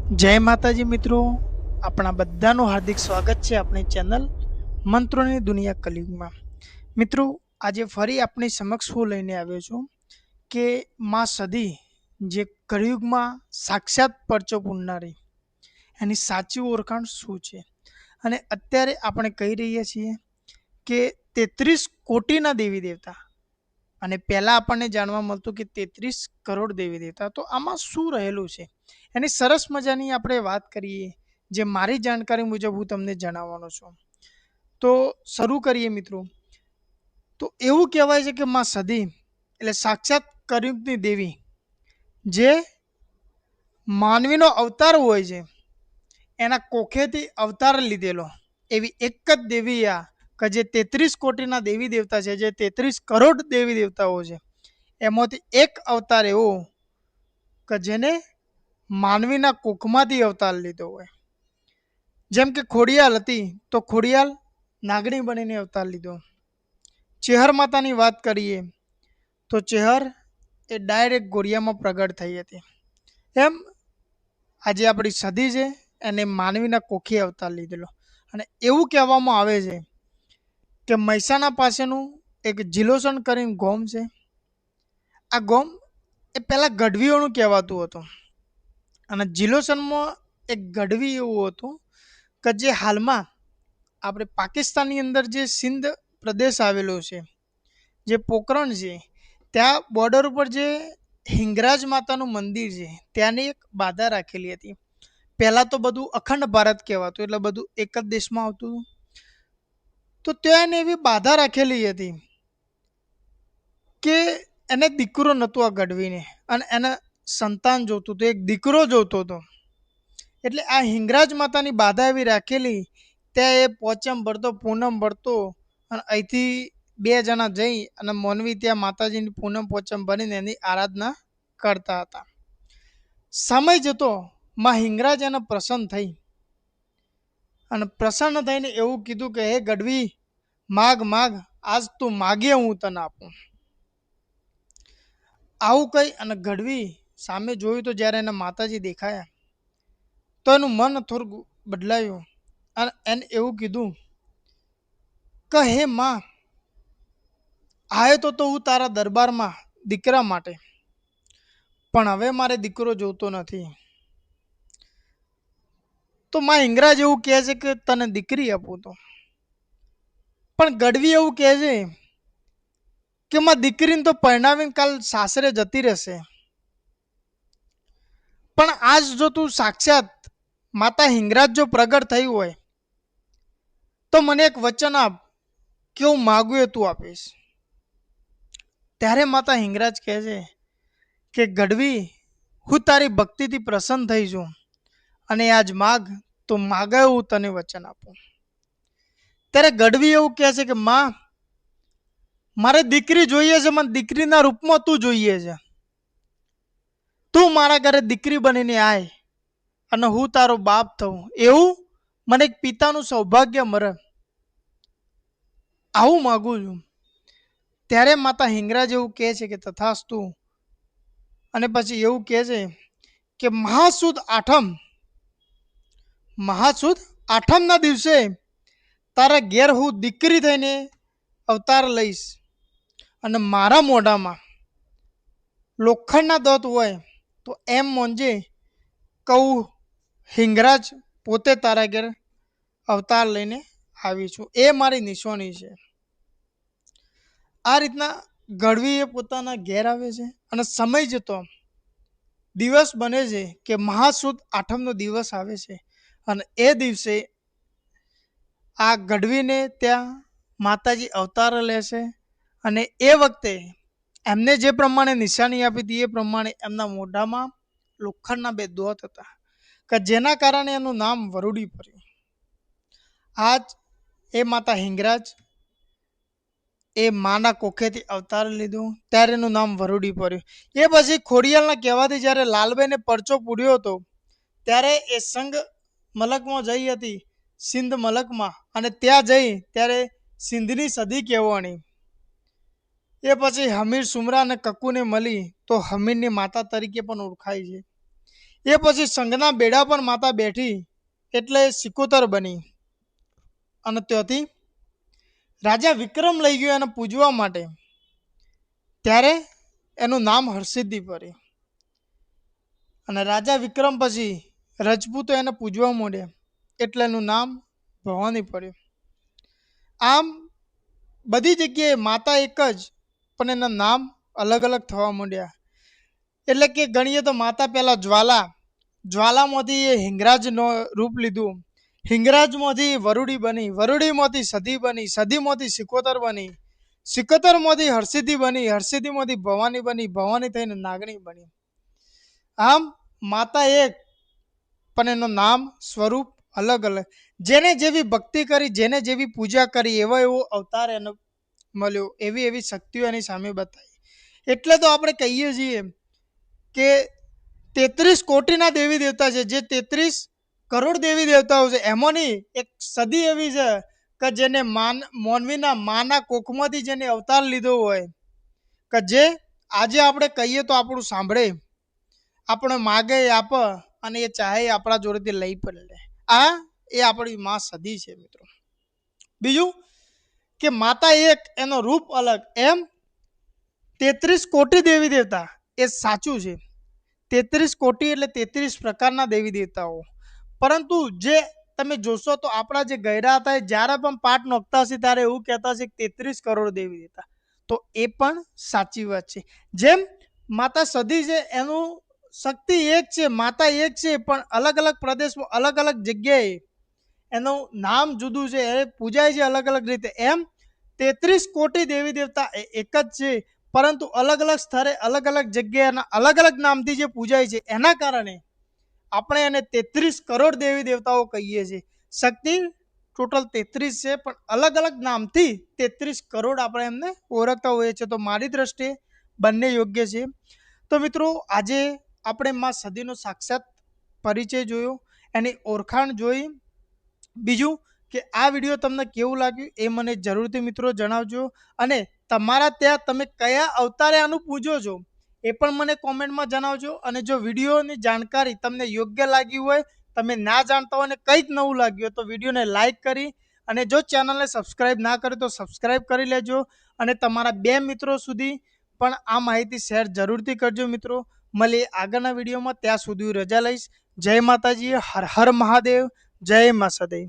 જય માતાજી મિત્રો, આપણા બધાનું હાર્દિક સ્વાગત છે આપણી ચેનલ મંત્રોની દુનિયા કલયુગમાં. મિત્રો, આજે ફરી આપણી સમક્ષ હું લઈને આવ્યો છું કે માં સદી જે કલયુગમાં સાક્ષાત પરચો પૂરનારી એની સાચી ઓળખાણ શું છે. અને અત્યારે આપણે કહી રહ્યા છીએ કે 33 કોટીના દેવી દેવતા, અને પહેલાં આપણને જાણવા મળતું કે 33 કરોડ દેવી દેવતા. તો આમાં શું રહેલું છે એની સરસ મજાની આપણે વાત કરીએ, જે મારી જાણકારી મુજબ હું તમને જણાવવાનો છું. તો શરૂ કરીએ મિત્રો. તો એવું કહેવાય છે કે માં સદી એટલે સાક્ષાત કળિયુગની દેવી, જે માનવીનો અવતાર હોય છે એના કોખેથી અવતાર લીધેલો એવી એક જ દેવી આ કે જે 33 કોટીના દેવી દેવતા છે, જે 33 કરોડ દેવી દેવતાઓ છે, એમાંથી એક અવતાર એવો કે જેને માનવીના કોખમાંથી અવતાર લીધો હોય. જેમ કે ખોડિયાલ હતી તો ખોડિયાલ નાગણી બનીને અવતાર લીધો. ચેહર માતાની વાત કરીએ તો ચેહર એ ડાયરેક્ટ ગોળિયામાં પ્રગટ થઈ હતી. એમ આજે આપણી સદી છે એને માનવીના કોખે અવતાર લીધેલો. અને એવું કહેવામાં આવે છે કે મહેસાણા પાસેનું એક જિલોસણ કરીને ગોમ છે. આ ગોમ એ પહેલાં ગઢવીઓનું કહેવાતું હતું. અને જિલોસનમાં એક ગઢવી એવું હતું કે જે હાલમાં આપણે પાકિસ્તાનની અંદર જે સિંધ પ્રદેશ આવેલો છે, જે પોકરણ છે, ત્યાં બોર્ડર ઉપર જે હિંગરાજ માતાનું મંદિર છે ત્યાંની એક બાધા રાખેલી હતી. પહેલાં તો બધું અખંડ ભારત કહેવાતું, એટલે બધું એક જ દેશમાં આવતું હતું. તો ત્યાં એને એવી બાધા રાખેલી હતી કે એને દીકરો નહોતો આ ગઢવીને, અને એને સંતાન જોતું હતું, એક દીકરો જોતો હતો. એટલે આ હિંગરાજ માતાની બાધા એવી રાખેલી, ત્યાં એ પોચમ ભરતો, પૂનમ ભરતો, અને અહીંથી 2 જણા જઈ અને મોનવી ત્યાં માતાજીની પૂનમ પોચમ ભરીને એની આરાધના કરતા હતા. સમય જતો માં હિંગરાજ એને પ્રસન્ન થઈ, અને પ્રસન્ન થઈને એવું કીધું કે હે ગઢવી, માગ માગ, આજ તું માગે હું તને આપું. આવું કહી અને ગઢવી સામે જોયું તો જ્યારે એને માતાજી દેખાયા તો એનું મન થોડું બદલાયું, અને એને એવું કીધું કે હે માં, આવ્યો તો હું તારા દરબારમાં દીકરા માટે, પણ હવે મારે દીકરો જોતો નથી. તો માં હિંગરાજ એવું કહે છે કે તને દીકરી આપું તો. પણ ગઢવી એવું કહે છે કે માં દીકરીને તો પરણાવીને કાલ સાસરે જતી રહેશે, પણ આજ જો તું સાક્ષાત માતા હિંગરાજ જો પ્રગટ થયું હોય તો મને એક વચન આપ કે હું માગું એ તું આપીશ. ત્યારે માતા હિંગરાજ કહે છે કે ગઢવી, હું તારી ભક્તિથી પ્રસન્ન થઈ છું, અને આજ માગ તો માગે હું તને વચન આપું. ત્યારે ગઢવી એવું કહે છે કે માં, મારે દીકરી જોઈએ છે, મને દીકરીના રૂપમાં તું જોઈએ છે. તું મારા ઘરે દીકરી બનીને આય અને હું તારો બાપ થઉં, એવું મને એક પિતાનું સૌભાગ્ય મળે, આવું માગું છું. ત્યારે માતા હિંગરાજ એવું કહે છે કે તથાસ્તુ. અને પછી એવું કહે છે કે મહાસુદ આઠમના દિવસે તારા ઘેર હું દીકરી થઈને અવતાર લઈશ, અને મારા મોઢામાં લોખંડના દંત હોય તો એમ મોંજે કહું હિંગરાજ પોતે તારા ઘેર અવતાર લઈને આવી છું, એ મારી નિશાની છે. આ રીતના ગઢવી એ પોતાના ઘેર આવે છે, અને સમય જતો દિવસ બને છે કે મહાસુદ આઠમનો દિવસ આવે છે, અને એ દિવસે આ ગઢવીને ત્યાં માતાજી અવતાર લે છે. અને એ વખતે એમને જે પ્રમાણે નિશાની આપી હતી એ પ્રમાણે એમના મોઢામાં લોખંડના 2 દોત હતા, કે જેના કારણે એનું નામ વરુડી પડ્યું. આજ એ માતા હિંગરાજ એ માના કોખેથી અવતાર લીધું, ત્યારે એનું નામ વરુડી પડ્યું. એ પછી ખોડિયાલના કહેવાથી જ્યારે લાલબાઈને પરચો પૂર્યો હતો ત્યારે એ સંઘ મલકમાં જઈ હતી, સિંધ મલકમાં, અને ત્યાં જઈ ત્યારે સિંધની સદી કહેવાની. એ પછી હમીર સુમરા અને કક્કુને મળી તો હમીરની માતા તરીકે પણ ઓળખાય છે. એ પછી સંઘના બેડા પર માતા બેઠી એટલે સિકોતર બની અને ત્યાંથી રાજા વિક્રમ લઈ ગયો એને પૂજવા માટે, ત્યારે એનું નામ હરસિદ્ધિ પડ્યું અને રાજા વિક્રમ પછી રજપૂતો એને પૂજવા માંડ્યા એટલે એનું નામ ભવાની પડ્યું. આમ બધી જગ્યાએ માતા એક જ પણ એના નામ અલગ અલગ થવા માંડ્યા. એટલે કે ગણીએ તો માતા પહેલા જ્વાલા, જ્વાલામાંથી એ હિંગરાજનું રૂપ લીધું, હિંગરાજમાંથી વરુડી બની, વરુડીમાંથી સધી બની, સધીમાંથી સિકોતર બની, સિકોતરમાંથી હરસિદ્ધિ બની, હરસિદ્ધિમાંથી ભવાની બની, ભવાની થઈને નાગણી બની. આમ માતા એક પણ એનું નામ સ્વરૂપ અલગ અલગ. જેને જેવી ભક્તિ કરી, જેને જેવી પૂજા કરી, એવો એવો અવતાર એનો મળ્યો, એવી એવી શક્તિઓ એની સામે બતાવી. એટલે તો આપણે કહીએ છીએ કે 33 કોટીના દેવી દેવતા છે, જે 33 કરોડ દેવી દેવતાઓ છે એમાંની એક સદી એવી છે કે જેને માનવીના માના કોખમાંથી જેને અવતાર લીધો હોય, કે જે આજે આપણે કહીએ તો આપણું સાંભળે, આપણે માગે આપ અને એ ચાહે આપણા જોડેથી લઈ પણ લે. આ એ આપણી માં સદી છે મિત્રો. બીજું કે માતા એક એનો રૂપ અલગ. એમ 33 કોટી દેવી દેવતા એ સાચું છે, 33 કોટી એટલે 33 પ્રકારના દેવી દેવતાઓ. પરંતુ જે તમે જોશો તો આપણા જે ગયરા હતા એ જ્યારે પણ પાઠ નોખતા હશે ત્યારે એવું કહેતા હશે કે 33 કરોડ દેવી દેવતા. તો એ પણ સાચી વાત છે. જેમ માતા સદી છે એનું શક્તિ એક છે, માતા એક છે, પણ અલગ અલગ પ્રદેશમાં અલગ અલગ જગ્યાએ એનું નામ જુદું છે, એ પૂજાય છે અલગ અલગ રીતે. એમ 33 કોટી દેવી દેવતા એક જ છે, પરંતુ અલગ અલગ સ્થળે અલગ અલગ જગ્યાના અલગ અલગ નામથી જે પૂજાય છે, એના કારણે આપણે એને 33 કરોડ દેવી દેવતાઓ કહીએ છીએ. શક્તિ ટોટલ 33 છે, પણ અલગ અલગ નામથી 33 કરોડ આપણે એમને ઓળખતા હોઈએ છીએ. તો મારી દ્રષ્ટિએ બંને યોગ્ય છે. તો મિત્રો આજે આપણે માં સદીનો સાક્ષાત પરિચય જોયો, એની ઓળખાણ જોઈ. બીજું કે આ વિડીયો તમને કેવું લાગ્યું એ મને જરૂરથી મિત્રો જણાવજો, અને તમારા ત્યાં તમે કયા અવતારે આનું પૂજો છો એ પણ મને કોમેન્ટમાં જણાવજો. અને જો વિડીયોની જાણકારી તમને યોગ્ય લાગી હોય, તમે ના જાણતા હોય અને કંઈક નવું લાગ્યું હોય તો વિડીયોને લાઇક કરી, અને જો ચેનલને સબસ્ક્રાઈબ ના કરે તો સબસ્ક્રાઈબ કરી લેજો, અને તમારા 2 મિત્રો સુધી પણ આ માહિતી શેર જરૂરથી કરજો મિત્રો. મળીએ આગળના વિડીયોમાં, ત્યાં સુધી રજા લઈશ. જય માતાજી, હર હર મહાદેવ, જય મા સદૈવ.